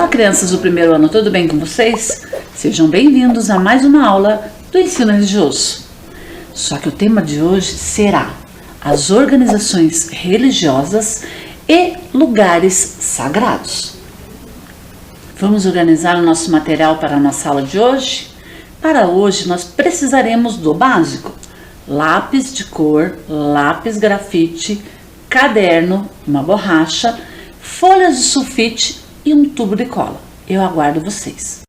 Olá, crianças do primeiro ano, tudo bem com vocês? Sejam bem-vindos a mais uma aula do ensino religioso. Só que o tema de hoje será as organizações religiosas e lugares sagrados. Vamos organizar o nosso material para a nossa aula de hoje? Para hoje nós precisaremos do básico: lápis de cor, lápis grafite, caderno, uma borracha, folhas de sulfite e um tubo de cola. Eu aguardo vocês.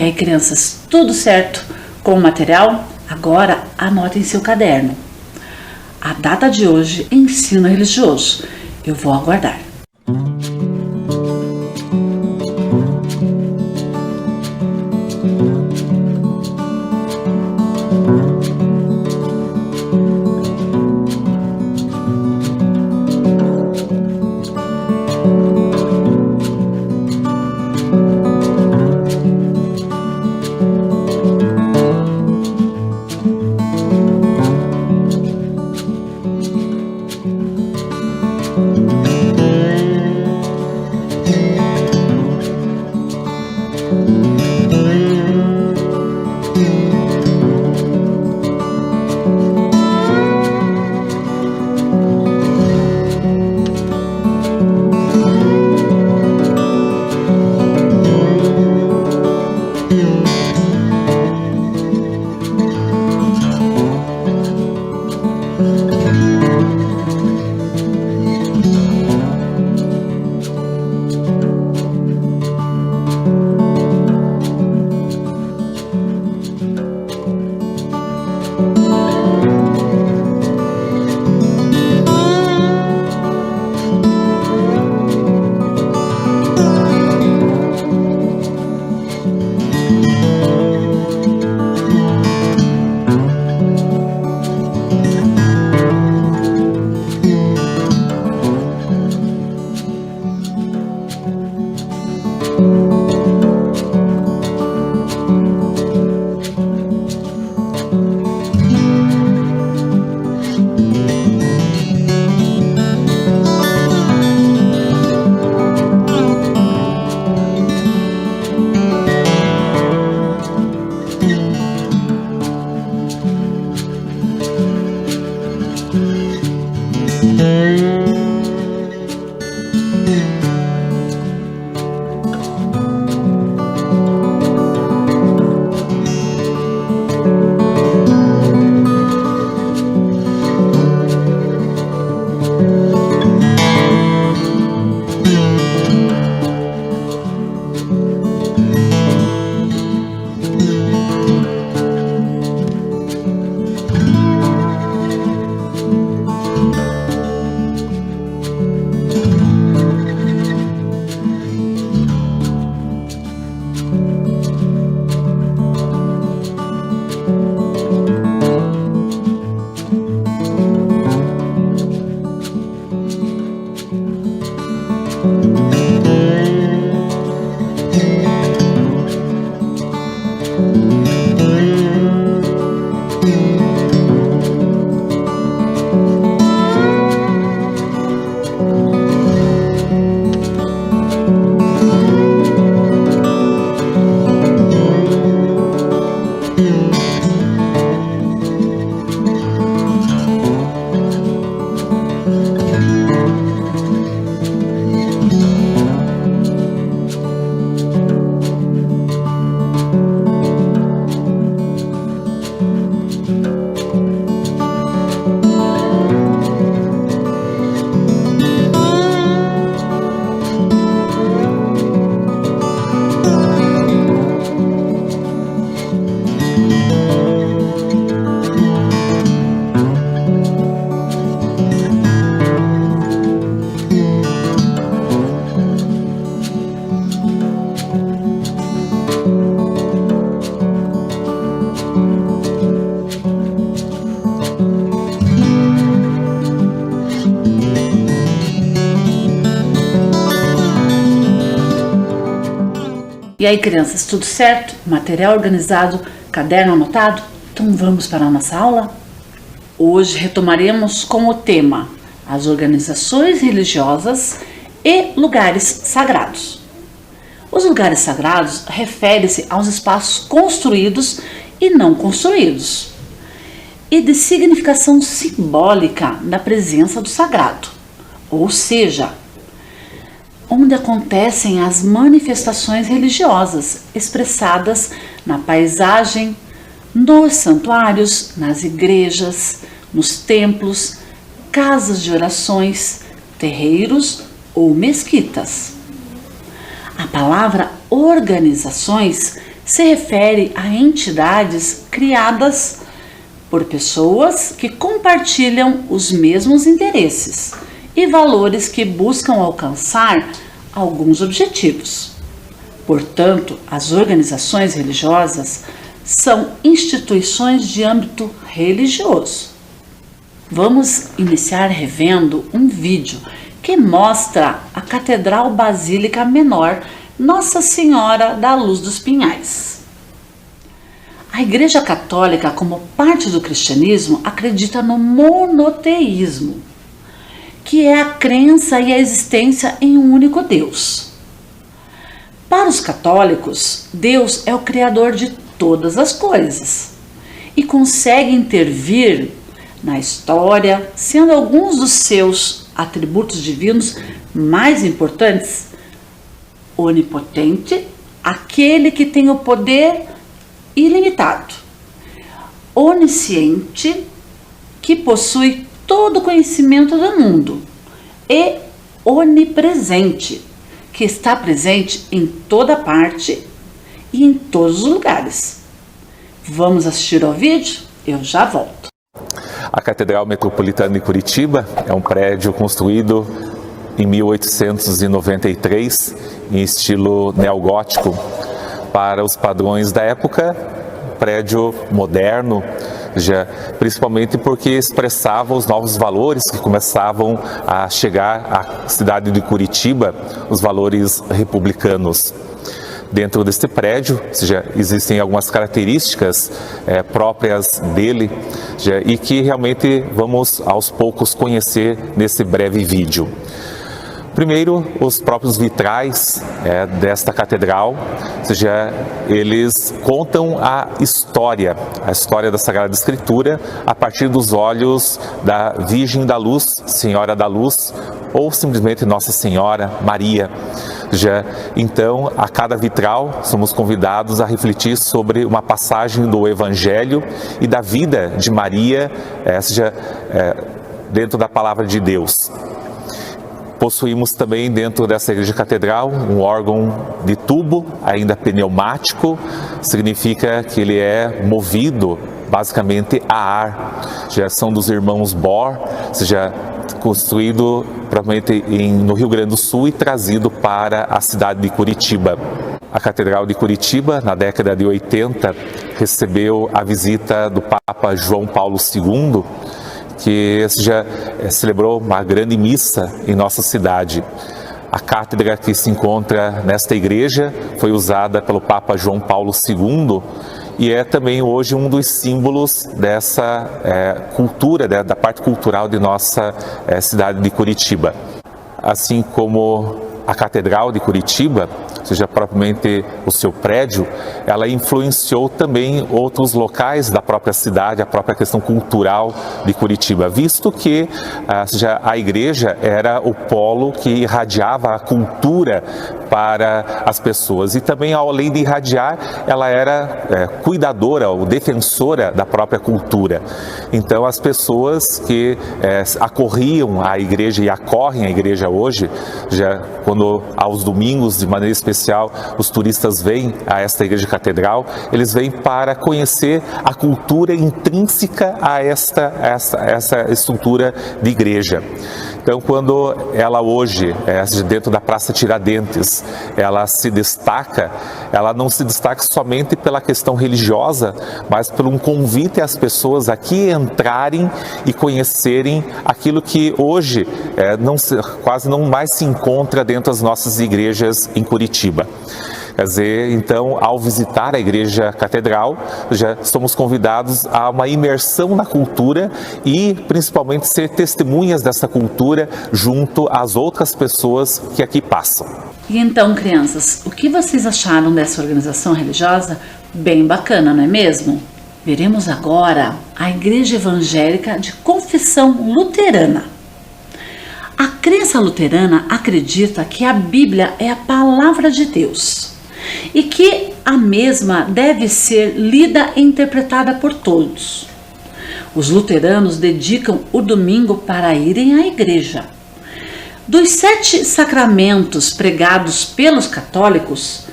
E aí, crianças, tudo certo com o material? Agora anotem seu caderno. A data de hoje, ensino religioso. Eu vou aguardar. E aí, crianças, tudo certo? Material organizado, caderno anotado? Então vamos para a nossa aula? Hoje retomaremos com o tema as organizações religiosas e lugares sagrados. Os lugares sagrados referem-se aos espaços construídos e não construídos, e de significação simbólica da presença do sagrado, ou seja, onde acontecem as manifestações religiosas expressadas na paisagem, nos santuários, nas igrejas, nos templos, casas de orações, terreiros ou mesquitas. A palavra organizações se refere a entidades criadas por pessoas que compartilham os mesmos interesses e valores que buscam alcançar alguns objetivos. Portanto, as organizações religiosas são instituições de âmbito religioso. Vamos iniciar revendo um vídeo que mostra a Catedral Basílica Menor Nossa Senhora da Luz dos Pinhais. A Igreja Católica, como parte do cristianismo, acredita no monoteísmo, que é a crença e a existência em um único Deus. Para os católicos, Deus é o Criador de todas as coisas e consegue intervir na história, sendo alguns dos seus atributos divinos mais importantes: onipotente, aquele que tem o poder ilimitado; onisciente, que possui todo o conhecimento do mundo; e onipresente, que está presente em toda parte e em todos os lugares. Vamos assistir ao vídeo? Eu já volto. A Catedral Metropolitana de Curitiba é um prédio construído em 1893 em estilo neogótico. Para os padrões da época, prédio moderno, principalmente porque expressava os novos valores que começavam a chegar à cidade de Curitiba, os valores republicanos. Dentro deste prédio, existem algumas características próprias dele e que realmente vamos aos poucos conhecer nesse breve vídeo. Primeiro, os próprios vitrais desta catedral, eles contam a história da Sagrada Escritura a partir dos olhos da Virgem da Luz, Senhora da Luz, ou simplesmente Nossa Senhora Maria. Então, a cada vitral, somos convidados a refletir sobre uma passagem do Evangelho e da vida de Maria, dentro da Palavra de Deus. Possuímos também dentro dessa igreja catedral um órgão de tubo, ainda pneumático, significa que ele é movido basicamente a ar. Geração dos irmãos Bohr, construído provavelmente no Rio Grande do Sul e trazido para a cidade de Curitiba. A Catedral de Curitiba, na década de 80, recebeu a visita do Papa João Paulo II, que celebrou uma grande missa em nossa cidade. A cátedra que se encontra nesta igreja foi usada pelo Papa João Paulo II e é também hoje um dos símbolos dessa cultura, da parte cultural de nossa cidade de Curitiba. Assim como a Catedral de Curitiba, propriamente o seu prédio, ela influenciou também outros locais da própria cidade, a própria questão cultural de Curitiba, visto que a igreja era o polo que irradiava a cultura para as pessoas e também, além de irradiar, ela era cuidadora ou defensora da própria cultura. Então, as pessoas que acorriam à igreja e acorrem à igreja hoje, quando aos domingos, de maneira especial, os turistas vêm a esta igreja catedral, eles vêm para conhecer a cultura intrínseca a essa estrutura de igreja. Então, quando ela hoje, dentro da Praça Tiradentes, ela se destaca, ela não se destaca somente pela questão religiosa, mas por um convite às pessoas aqui entrarem e conhecerem aquilo que hoje quase não mais se encontra dentro das nossas igrejas em Curitiba. Quer dizer, então, ao visitar a Igreja Catedral, já somos convidados a uma imersão na cultura e, principalmente, ser testemunhas dessa cultura junto às outras pessoas que aqui passam. E então, crianças, o que vocês acharam dessa organização religiosa? Bem bacana, não é mesmo? Veremos agora a Igreja Evangélica de Confissão Luterana. A crença luterana acredita que a Bíblia é a palavra de Deus e que a mesma deve ser lida e interpretada por todos. Os luteranos dedicam o domingo para irem à igreja. Dos 7 sacramentos pregados pelos católicos,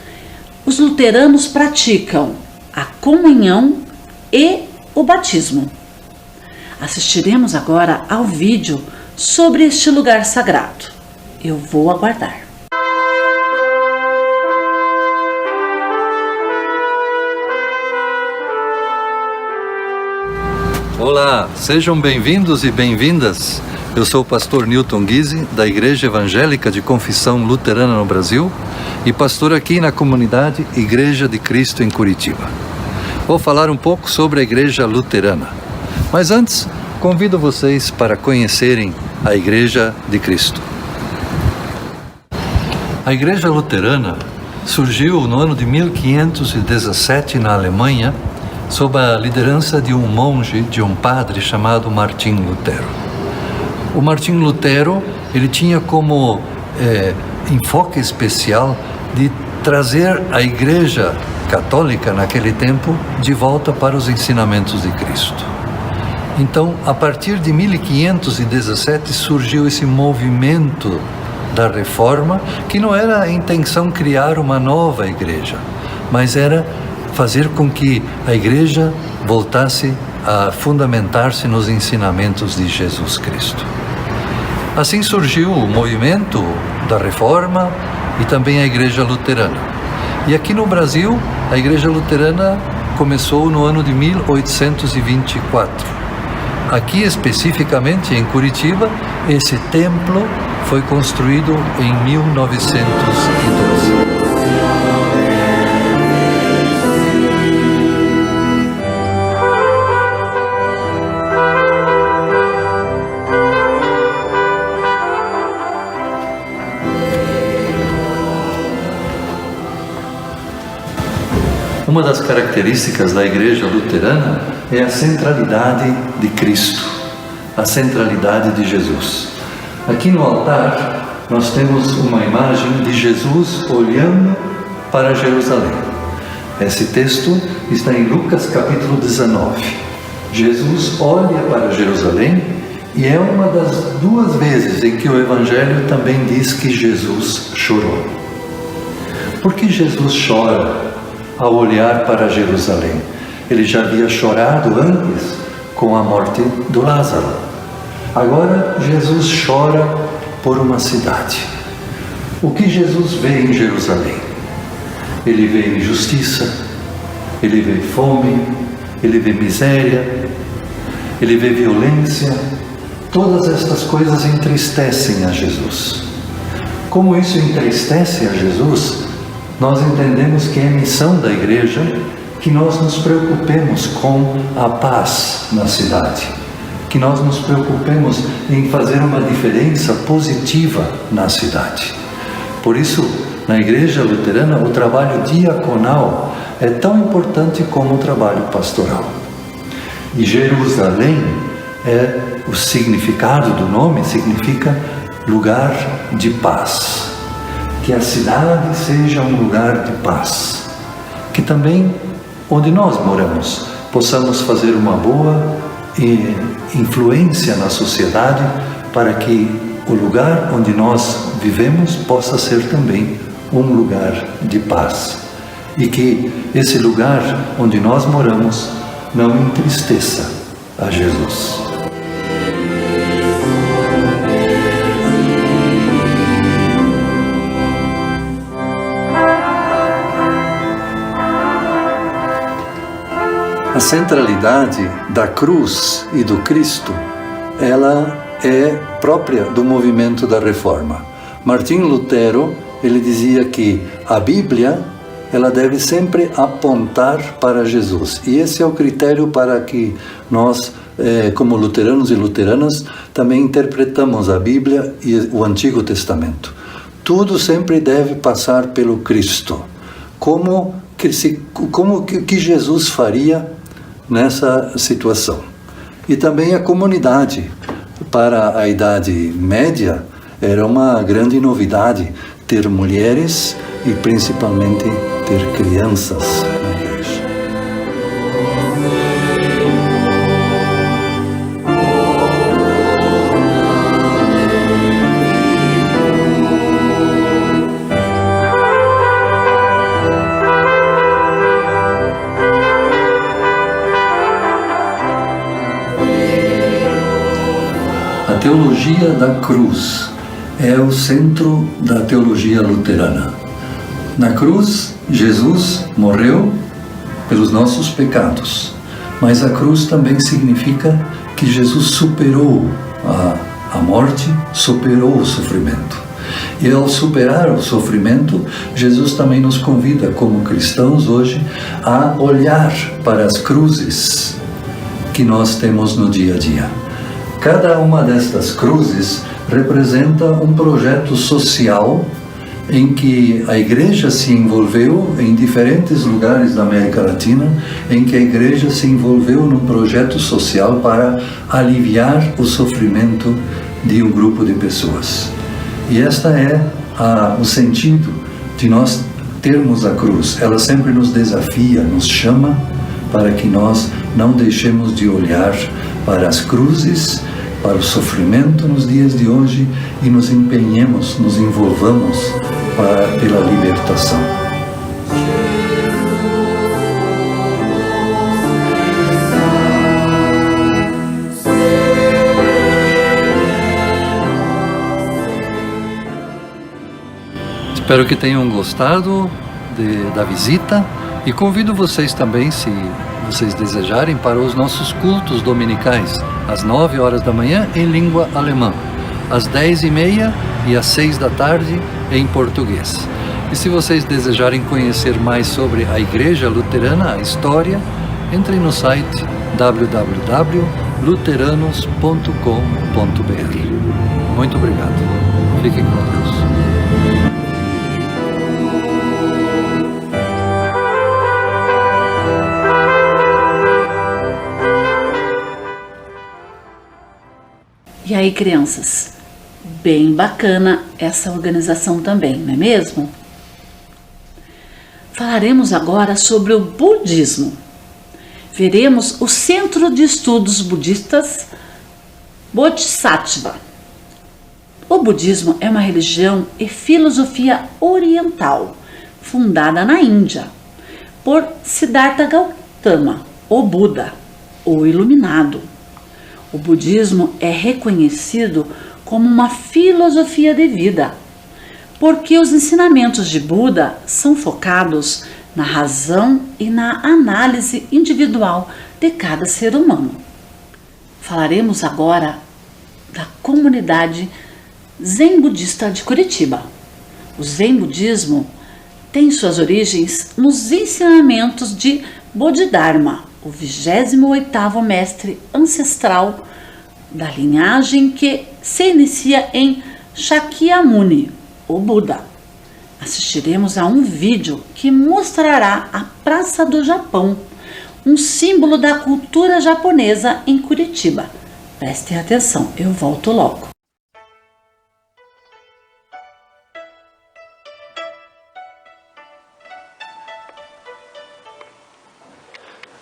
os luteranos praticam a comunhão e o batismo. Assistiremos agora ao vídeo sobre este lugar sagrado. Eu vou aguardar. Olá, sejam bem-vindos e bem-vindas. Eu sou o pastor Newton Guise, da Igreja Evangélica de Confissão Luterana no Brasil e pastor aqui na comunidade Igreja de Cristo em Curitiba. Vou falar um pouco sobre a Igreja Luterana, mas antes convido vocês para conhecerem a Igreja de Cristo. A Igreja Luterana surgiu no ano de 1517 na Alemanha, sob a liderança de um monge, de um padre chamado Martinho Lutero. O Martinho Lutero, ele tinha como enfoque especial de trazer a Igreja Católica naquele tempo de volta para os ensinamentos de Cristo. Então, a partir de 1517 surgiu esse movimento da Reforma, que não era a intenção criar uma nova igreja, mas era fazer com que a igreja voltasse a fundamentar-se nos ensinamentos de Jesus Cristo. Assim surgiu o movimento da Reforma e também a Igreja Luterana. E aqui no Brasil, a Igreja Luterana começou no ano de 1824. Aqui especificamente em Curitiba, esse templo foi construído em 1912. Uma das características da Igreja Luterana é a centralidade de Cristo, a centralidade de Jesus. Aqui no altar nós temos uma imagem de Jesus olhando para Jerusalém. Esse texto está em Lucas capítulo 19. Jesus olha para Jerusalém e é uma das 2 vezes em que o Evangelho também diz que Jesus chorou. Por que Jesus chora ao olhar para Jerusalém? Ele já havia chorado antes com a morte do Lázaro. Agora Jesus chora por uma cidade. O que Jesus vê em Jerusalém? Ele vê injustiça, ele vê fome, ele vê miséria, ele vê violência. Todas estas coisas entristecem a Jesus. Como isso entristece a Jesus, nós entendemos que é missão da igreja que nós nos preocupemos com a paz na cidade, que nós nos preocupemos em fazer uma diferença positiva na cidade. Por isso, na Igreja Luterana, o trabalho diaconal é tão importante como o trabalho pastoral. E Jerusalém, o significado do nome significa lugar de paz. Que a cidade seja um lugar de paz, que também, onde nós moramos, possamos fazer uma boa influência na sociedade para que o lugar onde nós vivemos possa ser também um lugar de paz e que esse lugar onde nós moramos não entristeça a Jesus. A centralidade da cruz e do Cristo, ela é própria do movimento da Reforma. Martinho Lutero, ele dizia que a Bíblia ela deve sempre apontar para Jesus. E esse é o critério para que nós, como luteranos e luteranas, também interpretamos a Bíblia e o Antigo Testamento. Tudo sempre deve passar pelo Cristo. Como que Jesus faria nessa situação? E também a comunidade. Para a Idade Média, era uma grande novidade ter mulheres e principalmente ter crianças na igreja. A teologia da cruz é o centro da teologia luterana. Na cruz, Jesus morreu pelos nossos pecados, mas a cruz também significa que Jesus superou a morte, superou o sofrimento. E ao superar o sofrimento, Jesus também nos convida, como cristãos hoje, a olhar para as cruzes que nós temos no dia a dia. Cada uma destas cruzes representa um projeto social em que a igreja se envolveu em diferentes lugares da América Latina, em que a igreja se envolveu num projeto social para aliviar o sofrimento de um grupo de pessoas. E esta é o sentido de nós termos a cruz. Ela sempre nos desafia, nos chama para que nós não deixemos de olhar para as cruzes, para o sofrimento nos dias de hoje e nos empenhemos, nos envolvamos pela libertação. Espero que tenham gostado da visita e convido vocês também, se vocês desejarem, para os nossos cultos dominicais, às 9 horas da manhã em língua alemã, às 10h30 e às 6 da tarde em português. E se vocês desejarem conhecer mais sobre a Igreja Luterana, a história, entrem no site www.luteranos.com.br. Muito obrigado. Fiquem com Deus. E aí, crianças? Bem bacana essa organização também, não é mesmo? Falaremos agora sobre o budismo. Veremos o Centro de Estudos Budistas Bodhisattva. O budismo é uma religião e filosofia oriental, fundada na Índia, por Siddhartha Gautama, o Buda, o Iluminado. O budismo é reconhecido como uma filosofia de vida, porque os ensinamentos de Buda são focados na razão e na análise individual de cada ser humano. Falaremos agora da comunidade Zen Budista de Curitiba. O Zen Budismo tem suas origens nos ensinamentos de Bodhidharma, o 28º mestre ancestral da linhagem que se inicia em Shakyamuni, o Buda. Assistiremos a um vídeo que mostrará a Praça do Japão, um símbolo da cultura japonesa em Curitiba. Prestem atenção, eu volto logo.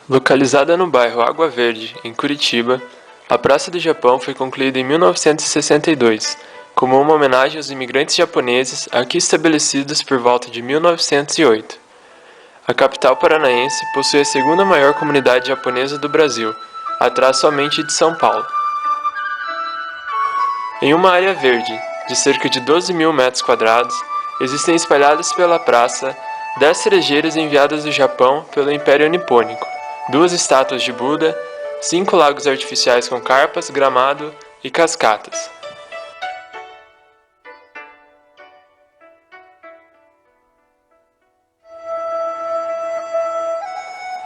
Localizada no bairro Água Verde, em Curitiba, a Praça do Japão foi concluída em 1962, como uma homenagem aos imigrantes japoneses aqui estabelecidos por volta de 1908. A capital paranaense possui a segunda maior comunidade japonesa do Brasil, atrás somente de São Paulo. Em uma área verde, de cerca de 12.000 metros quadrados, existem espalhadas pela praça 10 cerejeiras enviadas do Japão pelo Império Nipônico, 2 estátuas de Buda, 5 lagos artificiais com carpas, gramado e cascatas.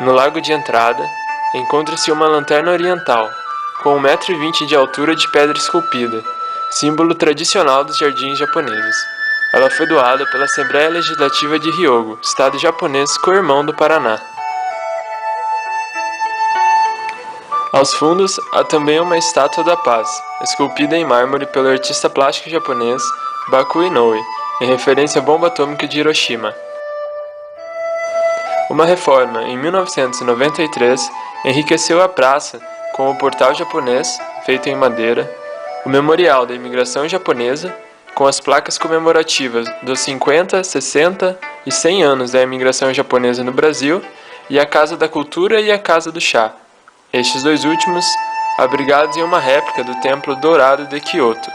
No largo de entrada, encontra-se uma lanterna oriental, com 1,20 m de altura de pedra esculpida, símbolo tradicional dos jardins japoneses. Ela foi doada pela Assembleia Legislativa de Hyogo, estado japonês co-irmão do Paraná. Aos fundos, há também uma estátua da paz, esculpida em mármore pelo artista plástico japonês Baku Inoue, em referência à bomba atômica de Hiroshima. Uma reforma, em 1993, enriqueceu a praça com o portal japonês, feito em madeira, o memorial da imigração japonesa, com as placas comemorativas dos 50, 60 e 100 anos da imigração japonesa no Brasil, e a Casa da Cultura e a Casa do Chá, estes dois últimos abrigados em uma réplica do Templo Dourado de Kyoto.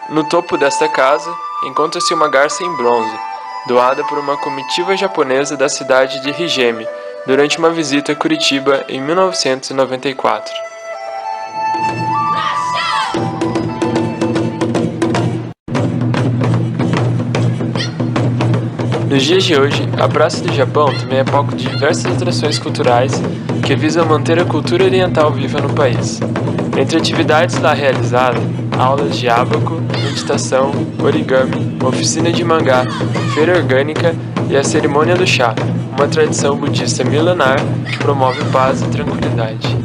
No topo desta casa encontra-se uma garça em bronze, doada por uma comitiva japonesa da cidade de Higemi, durante uma visita a Curitiba em 1994. Nos dias de hoje, a Praça do Japão também é palco de diversas atrações culturais que visam manter a cultura oriental viva no país. Entre atividades lá realizadas, aulas de ábaco, meditação, origami, oficina de mangá, feira orgânica e a cerimônia do chá, uma tradição budista milenar que promove paz e tranquilidade.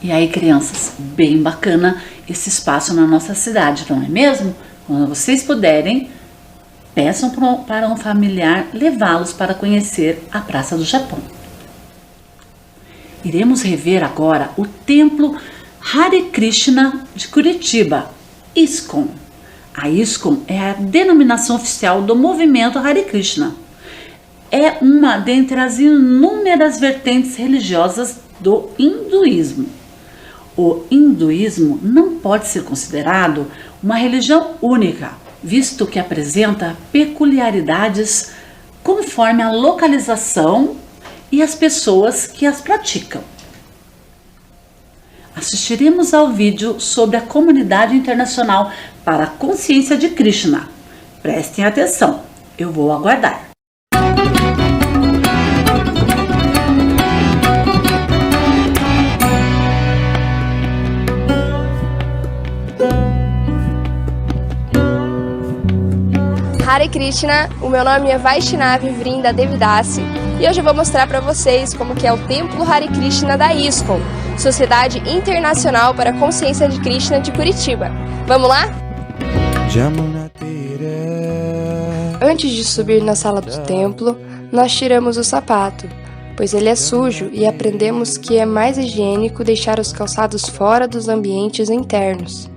E aí, crianças, bem bacana esse espaço na nossa cidade, não é mesmo? Quando vocês puderem, peçam para um familiar levá-los para conhecer a Praça do Japão. Iremos rever agora o Templo Hare Krishna de Curitiba, ISKCON. A ISKCON é a denominação oficial do movimento Hare Krishna. É uma dentre as inúmeras vertentes religiosas do hinduísmo. O hinduísmo não pode ser considerado uma religião única, visto que apresenta peculiaridades conforme a localização e as pessoas que as praticam. Assistiremos ao vídeo sobre a Comunidade Internacional para a Consciência de Krishna. Prestem atenção, eu vou aguardar. Hare Krishna, o meu nome é Vaishnavi Vrinda Devidasi e hoje eu vou mostrar para vocês como que é o Templo Hare Krishna da ISKCON, Sociedade Internacional para a Consciência de Krishna de Curitiba. Vamos lá? Antes de subir na sala do templo, nós tiramos o sapato, pois ele é sujo, e aprendemos que é mais higiênico deixar os calçados fora dos ambientes internos.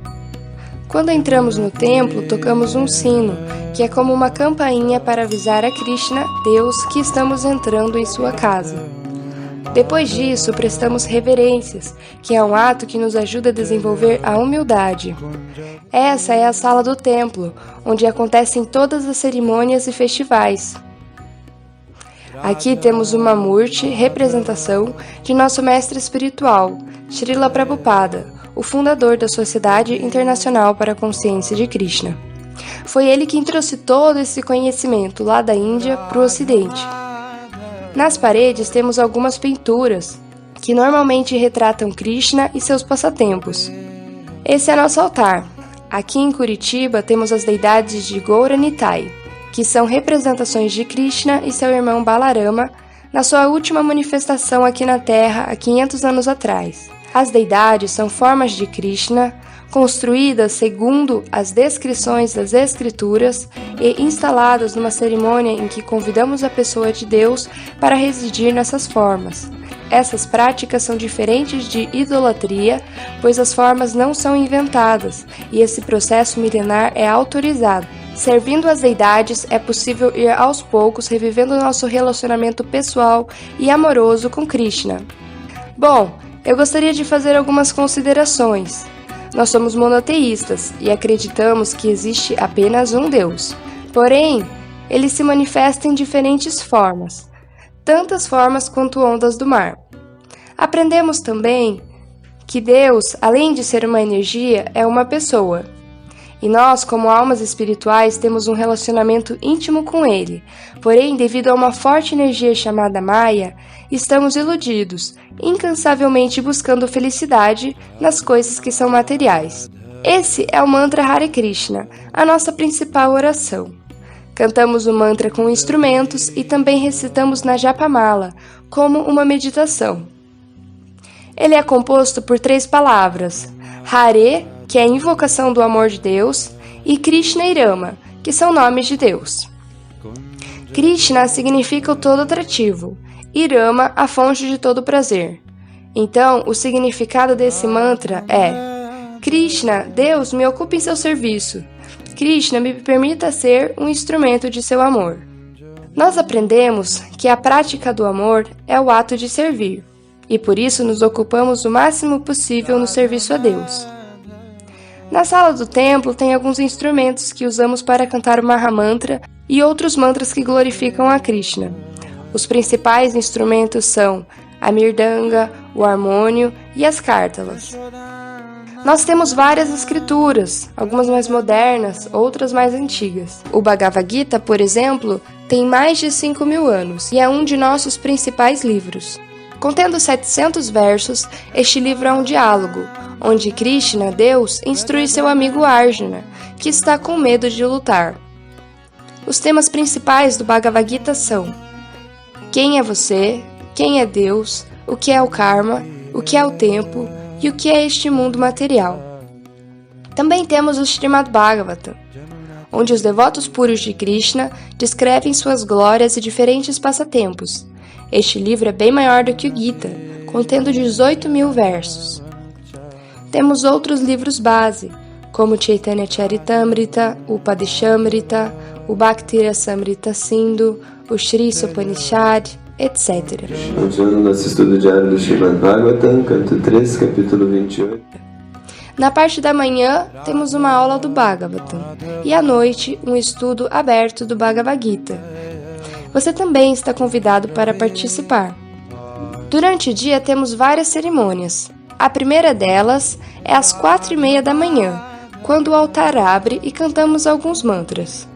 Quando entramos no templo, tocamos um sino, que é como uma campainha para avisar a Krishna, Deus, que estamos entrando em sua casa. Depois disso, prestamos reverências, que é um ato que nos ajuda a desenvolver a humildade. Essa é a sala do templo, onde acontecem todas as cerimônias e festivais. Aqui temos uma murti, representação de nosso mestre espiritual, Srila Prabhupada, o fundador da Sociedade Internacional para a Consciência de Krishna. Foi ele quem trouxe todo esse conhecimento lá da Índia para o Ocidente. Nas paredes temos algumas pinturas, que normalmente retratam Krishna e seus passatempos. Esse é nosso altar. Aqui em Curitiba temos as deidades de Gaura Nitai, que são representações de Krishna e seu irmão Balarama na sua última manifestação aqui na Terra há 500 anos atrás. As deidades são formas de Krishna, construídas segundo as descrições das Escrituras e instaladas numa cerimônia em que convidamos a pessoa de Deus para residir nessas formas. Essas práticas são diferentes de idolatria, pois as formas não são inventadas e esse processo milenar é autorizado. Servindo as deidades, é possível ir aos poucos revivendo nosso relacionamento pessoal e amoroso com Krishna. Bom, eu gostaria de fazer algumas considerações. Nós somos monoteístas e acreditamos que existe apenas um Deus. Porém, ele se manifesta em diferentes formas, tantas formas quanto ondas do mar. Aprendemos também que Deus, além de ser uma energia, é uma pessoa. E nós, como almas espirituais, temos um relacionamento íntimo com Ele. Porém, devido a uma forte energia chamada Maya, estamos iludidos, incansavelmente buscando felicidade nas coisas que são materiais. Esse é o mantra Hare Krishna, a nossa principal oração. Cantamos o mantra com instrumentos e também recitamos na Japamala, como uma meditação. Ele é composto por 3 palavras: Hare, que é a invocação do amor de Deus, e Krishna e Rama, que são nomes de Deus. Krishna significa o todo atrativo, e Rama a fonte de todo prazer. Então, o significado desse mantra é: Krishna, Deus, me ocupe em seu serviço. Krishna, me permita ser um instrumento de seu amor. Nós aprendemos que a prática do amor é o ato de servir, e por isso nos ocupamos o máximo possível no serviço a Deus. Na sala do templo tem alguns instrumentos que usamos para cantar o Mahamantra e outros mantras que glorificam a Krishna. Os principais instrumentos são a mirdanga, o harmônio e as cártalas. Nós temos várias escrituras, algumas mais modernas, outras mais antigas. O Bhagavad Gita, por exemplo, tem mais de 5.000 anos e é um de nossos principais livros. Contendo 700 versos, este livro é um diálogo, onde Krishna, Deus, instrui seu amigo Arjuna, que está com medo de lutar. Os temas principais do Bhagavad Gita são: quem é você, quem é Deus, o que é o karma, o que é o tempo e o que é este mundo material. Também temos o Srimad Bhagavatam, onde os devotos puros de Krishna descrevem suas glórias e diferentes passatempos. Este livro é bem maior do que o Gita, contendo 18.000 versos. Temos outros livros base, como Chaitanya Charitamrita, o Padishamrita, o Bhakti Rasamrita Sindhu, o Shri Upanishad, etc. Continuando nosso estudo diário do Srimad Bhagavatam, canto 3, capítulo 28. Na parte da manhã, temos uma aula do Bhagavatam, e à noite, um estudo aberto do Bhagavad Gita. Você também está convidado para participar. Durante o dia, temos várias cerimônias. A primeira delas é às 4:30 da manhã, quando o altar abre e cantamos alguns mantras.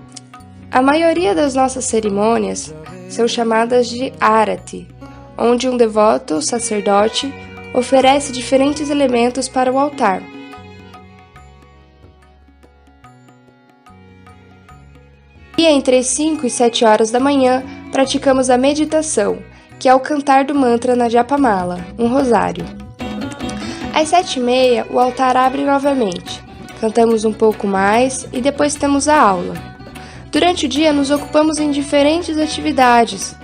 A maioria das nossas cerimônias são chamadas de Arati, onde um devoto, sacerdote, oferece diferentes elementos para o altar. E entre as 5 e 7 horas da manhã, praticamos a meditação, que é o cantar do mantra na Japamala, um rosário. Às 7:30, o altar abre novamente. Cantamos um pouco mais e depois temos a aula. Durante o dia, nos ocupamos em diferentes atividades,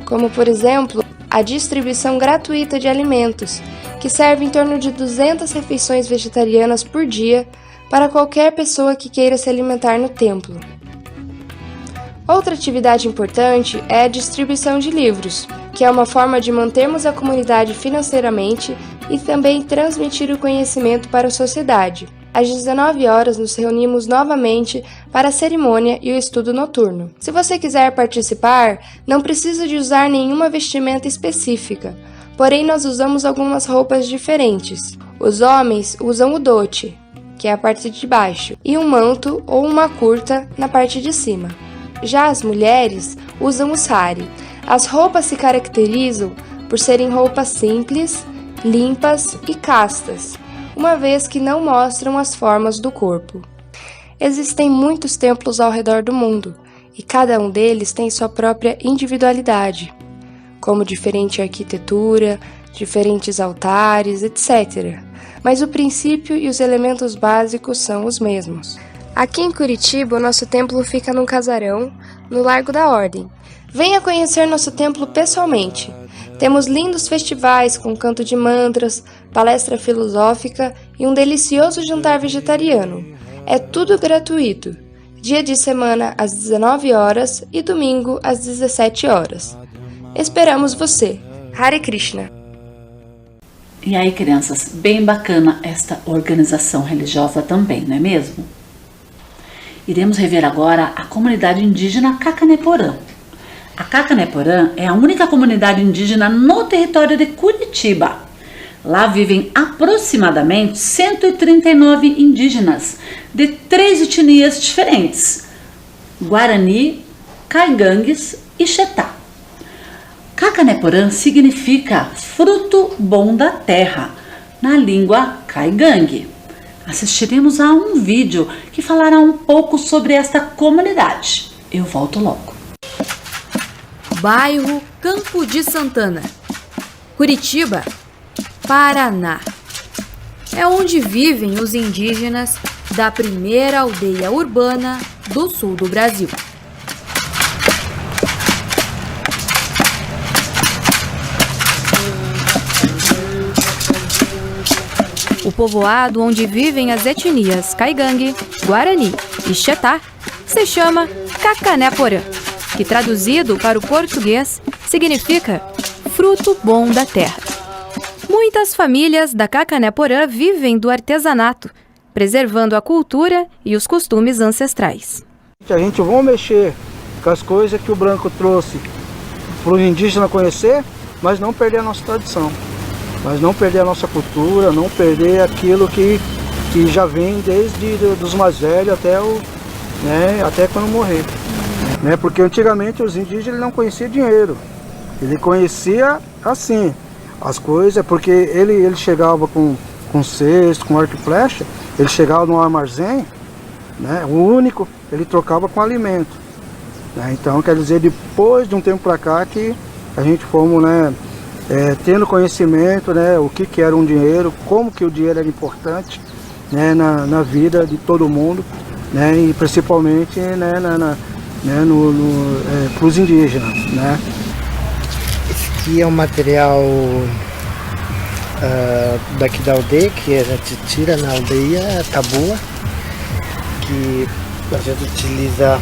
como, por exemplo, a distribuição gratuita de alimentos, que serve em torno de 200 refeições vegetarianas por dia para qualquer pessoa que queira se alimentar no templo. Outra atividade importante é a distribuição de livros, que é uma forma de mantermos a comunidade financeiramente e também transmitir o conhecimento para a sociedade. Às 19 horas nos reunimos novamente para a cerimônia e o estudo noturno. Se você quiser participar, não precisa de usar nenhuma vestimenta específica, porém nós usamos algumas roupas diferentes. Os homens usam o dote, que é a parte de baixo, e um manto ou uma curta na parte de cima. Já as mulheres usam o sari. As roupas se caracterizam por serem roupas simples, limpas e castas, uma vez que não mostram as formas do corpo. Existem muitos templos ao redor do mundo, e cada um deles tem sua própria individualidade, como diferente arquitetura, diferentes altares, etc. Mas o princípio e os elementos básicos são os mesmos. Aqui em Curitiba, o nosso templo fica num casarão, no Largo da Ordem. Venha conhecer nosso templo pessoalmente. Temos lindos festivais com canto de mantras, palestra filosófica e um delicioso jantar vegetariano. É tudo gratuito. Dia de semana às 19 horas e domingo às 17 horas. Esperamos você. Hare Krishna. E aí, crianças, bem bacana esta organização religiosa também, não é mesmo? Iremos rever agora a comunidade indígena Cacaneporã. A Cacaneporã é a única comunidade indígena no território de Curitiba. Lá vivem aproximadamente 139 indígenas de 3 etnias diferentes: Guarani, Caigangues e Xetá. Cacaneporã significa fruto bom da terra, na língua caigangue. Assistiremos a um vídeo que falará um pouco sobre esta comunidade. Eu volto logo. Bairro Campo de Santana, Curitiba, Paraná. É onde vivem os indígenas da primeira aldeia urbana do sul do Brasil. O povoado onde vivem as etnias Caigangue, Guarani e Xetá se chama Cacaneporã, que traduzido para o português significa fruto bom da terra. Muitas famílias da Cacaneporã vivem do artesanato, preservando a cultura e os costumes ancestrais. A gente vai mexer com as coisas que o branco trouxe para o indígena conhecer, mas não perder a nossa tradição. Mas não perder a nossa cultura, não perder aquilo que já vem desde dos mais velhos até quando morrer. Porque antigamente os indígenas não conheciam dinheiro. Ele conhecia assim as coisas, porque ele chegava com cesto, com arco e flecha, ele chegava no armazém, o único, ele trocava com alimento. Então quer dizer, depois de um tempo para cá que a gente fomos tendo conhecimento, o que era um dinheiro, como que o dinheiro era importante na vida de todo mundo, e principalmente para os indígenas. Esse aqui é um material daqui da aldeia, que a gente tira na aldeia, a tabua, que a gente utiliza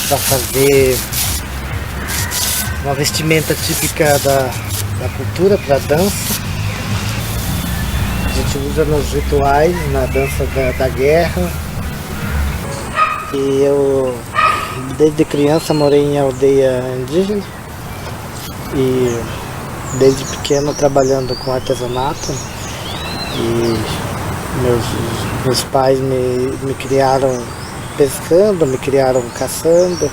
para fazer uma vestimenta típica da cultura, para dança. A gente usa nos rituais, na dança da guerra. E eu, desde criança, morei em aldeia indígena. E desde pequeno trabalhando com artesanato. E meus pais me criaram pescando, me criaram caçando.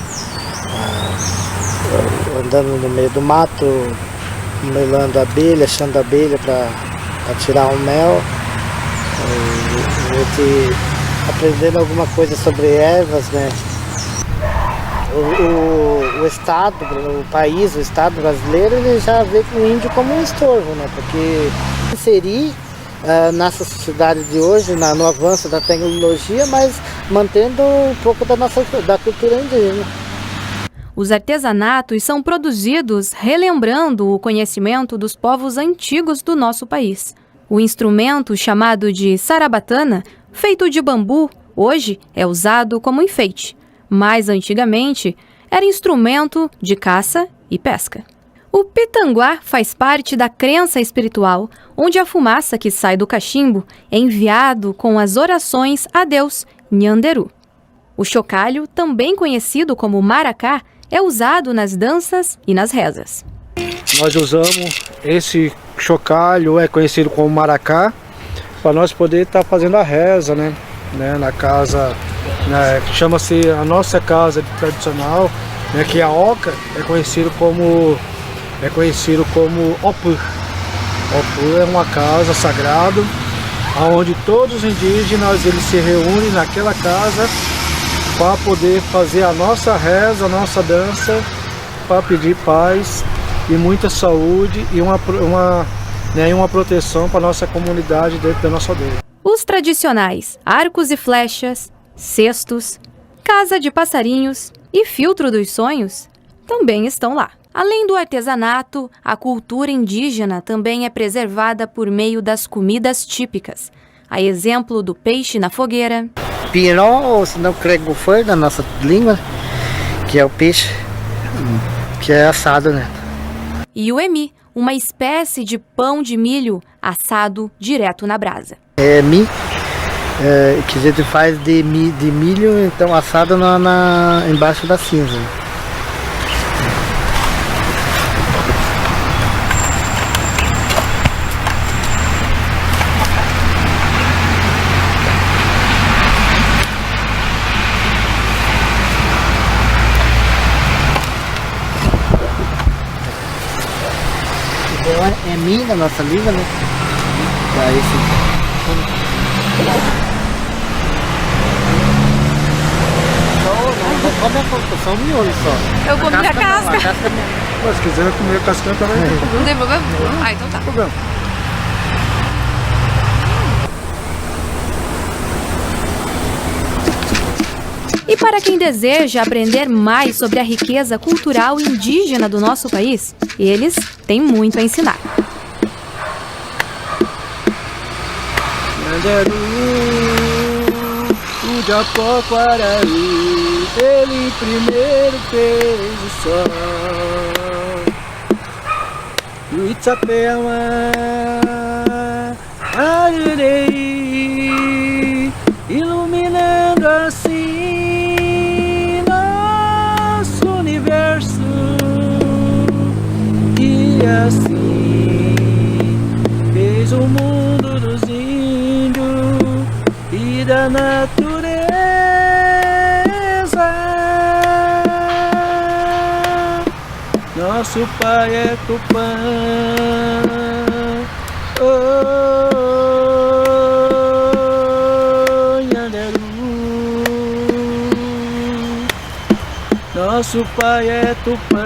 Andando no meio do mato, melando abelha, achando abelha para tirar o mel. A gente aprendendo alguma coisa sobre ervas, O Estado, o país, o Estado brasileiro, ele já vê o índio como um estorvo, porque inserir nessa sociedade de hoje, no avanço da tecnologia, mas mantendo um pouco da cultura indígena. Os artesanatos são produzidos relembrando o conhecimento dos povos antigos do nosso país. O instrumento chamado de sarabatana, feito de bambu, hoje é usado como enfeite, mas antigamente era instrumento de caça e pesca. O pitanguá faz parte da crença espiritual, onde a fumaça que sai do cachimbo é enviado com as orações a Deus Nhanderu. O chocalho, também conhecido como maracá, é usado nas danças e nas rezas. Nós usamos esse chocalho, é conhecido como maracá, para nós poder estar fazendo a reza, né? Na casa, né? Chama-se a nossa casa tradicional, né? Que a oca é conhecido como Opur. Opur é uma casa sagrada, onde todos os indígenas eles se reúnem naquela casa para poder fazer a nossa reza, a nossa dança, para pedir paz e muita saúde e uma proteção para a nossa comunidade dentro da nossa aldeia. Os tradicionais arcos e flechas, cestos, casa de passarinhos e filtro dos sonhos também estão lá. Além do artesanato, a cultura indígena também é preservada por meio das comidas típicas. A exemplo do peixe na fogueira. Piró, ou se não crego-foi na nossa língua, que é o peixe que é assado, né? E o emi, uma espécie de pão de milho assado direto na brasa. É que a gente faz de milho, então assado embaixo da cinza. É mim da nossa língua, né? Daí não come a fruta, só o miolo só. Eu comi a casca. Mas se quiser comer a casca também não tem problema. Não tem problema? Ah, então tá. Não tem problema. E para quem deseja aprender mais sobre a riqueza cultural indígena do nosso país, eles têm muito a ensinar. O Japoquaraí, ele primeiro fez o sol. O Itapema, Arurei, iluminando assim nosso universo. E assim fez o mundo dos índios e da natureza. Nosso pai é Tupã. Nosso pai é Tupã.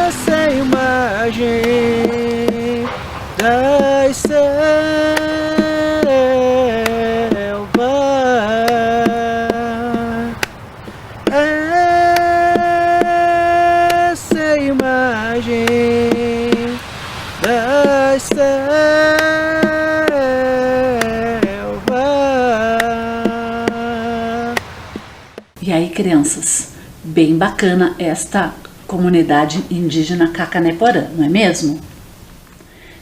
Essa imagem das selvas, essa imagem das selvas. E aí, crianças, bem bacana esta comunidade indígena Cacané-Porã, não é mesmo?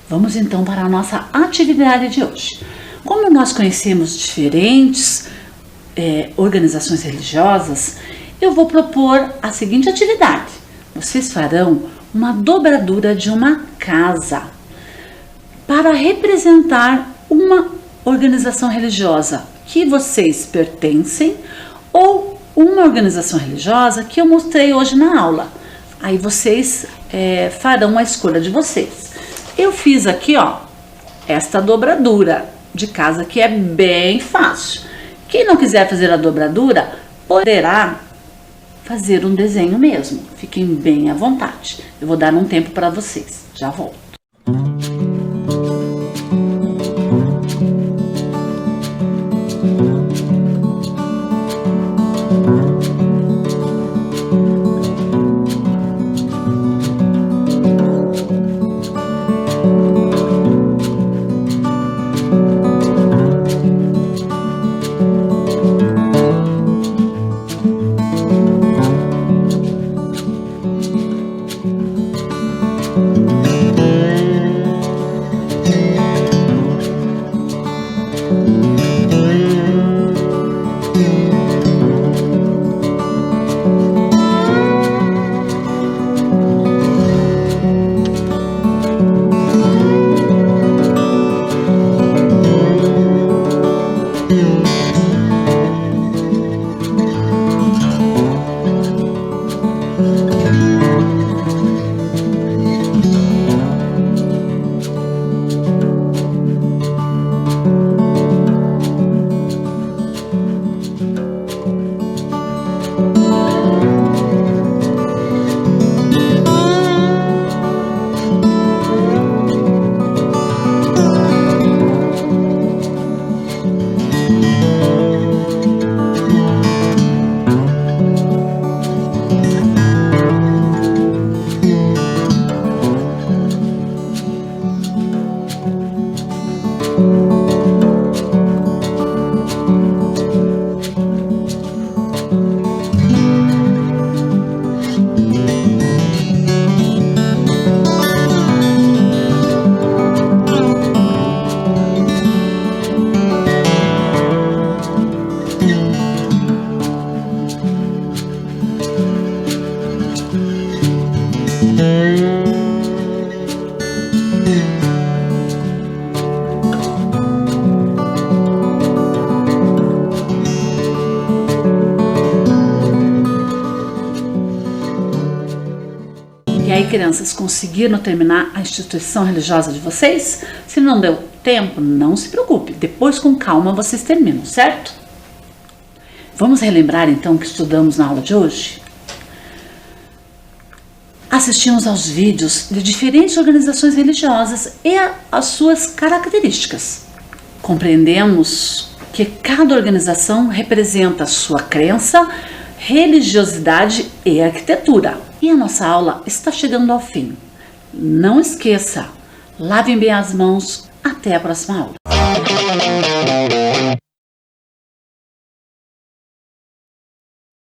Vamos então para a nossa atividade de hoje. Como nós conhecemos diferentes organizações religiosas, eu vou propor a seguinte atividade. Vocês farão uma dobradura de uma casa para representar uma organização religiosa que vocês pertencem ou uma organização religiosa que eu mostrei hoje na aula. Aí vocês farão a escolha de vocês. Eu fiz aqui, ó, esta dobradura de casa que é bem fácil. Quem não quiser fazer a dobradura, poderá fazer um desenho mesmo. Fiquem bem à vontade. Eu vou dar um tempo para vocês. Já volto. E aí, crianças, conseguiram terminar a instituição religiosa de vocês? Se não deu tempo, não se preocupe. Depois, com calma, vocês terminam, certo? Vamos relembrar, então, o que estudamos na aula de hoje? Assistimos aos vídeos de diferentes organizações religiosas e as suas características. Compreendemos que cada organização representa sua crença, religiosidade e arquitetura. E a nossa aula está chegando ao fim. Não esqueça, lavem bem as mãos. Até a próxima aula.